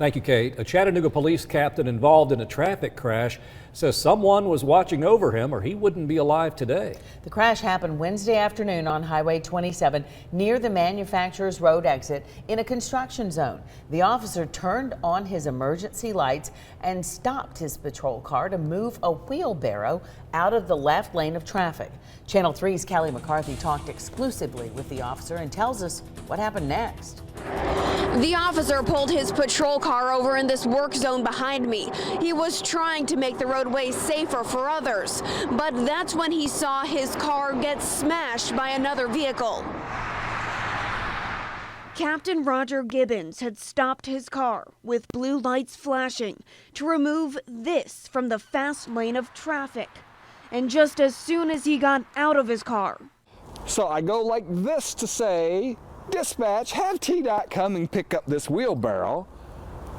Thank you, Kate. A Chattanooga police captain involved in a traffic crash says someone was watching over him or he wouldn't be alive today. The crash happened Wednesday afternoon on Highway 27 near the Manufacturers Road exit in a construction zone. The officer turned on his emergency lights and stopped his patrol car to move a wheelbarrow out of the left lane of traffic. Channel 3's Callie McCarthy talked exclusively with the officer and tells us what happened next. The officer pulled his patrol car over in this work zone behind me. He was trying to make the roadway safer for others, but that's when he saw his car get smashed by another vehicle. Captain Roger Gibbons had stopped his car with blue lights flashing to remove this from the fast lane of traffic. And just as soon as he got out of his car. So I go like this to say, dispatch, have TDOT come and pick up this wheelbarrow,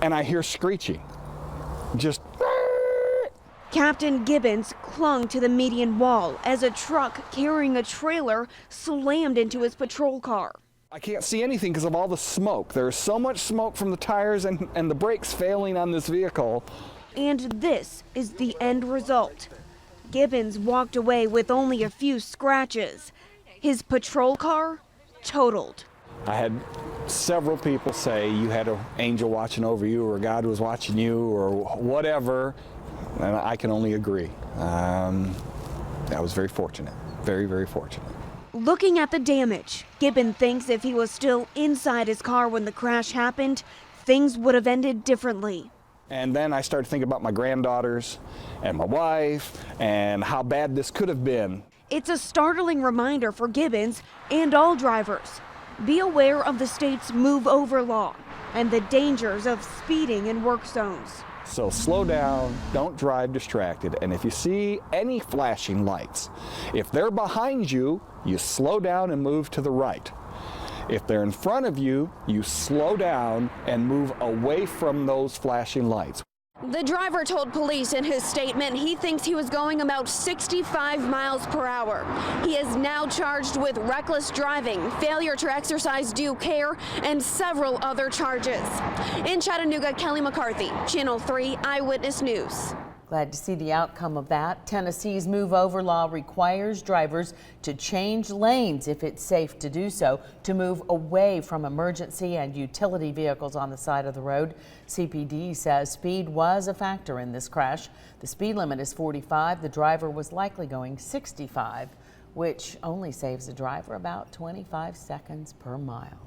and I hear screeching. Just. Captain Gibbons clung to the median wall as a truck carrying a trailer slammed into his patrol car. I can't see anything because of all the smoke. There's so much smoke from the tires and the brakes failing on this vehicle. And this is the end result. Gibbons walked away with only a few scratches. His patrol car totaled. I had several people say you had an angel watching over you or God was watching you or whatever, and I can only agree. I was very fortunate, very, very fortunate. Looking at the damage, Gibbons thinks if he was still inside his car when the crash happened, things would have ended differently. And then I started thinking about my granddaughters and my wife and how bad this could have been. It's a startling reminder for Gibbons and all drivers. Be aware of the state's move over law and the dangers of speeding in work zones. So slow down, don't drive distracted, and if you see any flashing lights, if they're behind you, you slow down and move to the right. If they're in front of you, you slow down and move away from those flashing lights. The driver told police in his statement he thinks he was going about 65 miles per hour. He is now charged with reckless driving, failure to exercise due care, and several other charges. In Chattanooga, Callie McCarthy, Channel 3 Eyewitness News. Glad to see the outcome of that. Tennessee's move over law requires drivers to change lanes if it's safe to do so, to move away from emergency and utility vehicles on the side of the road. CPD says speed was a factor in this crash. The speed limit is 45. The driver was likely going 65, which only saves the driver about 25 seconds per mile.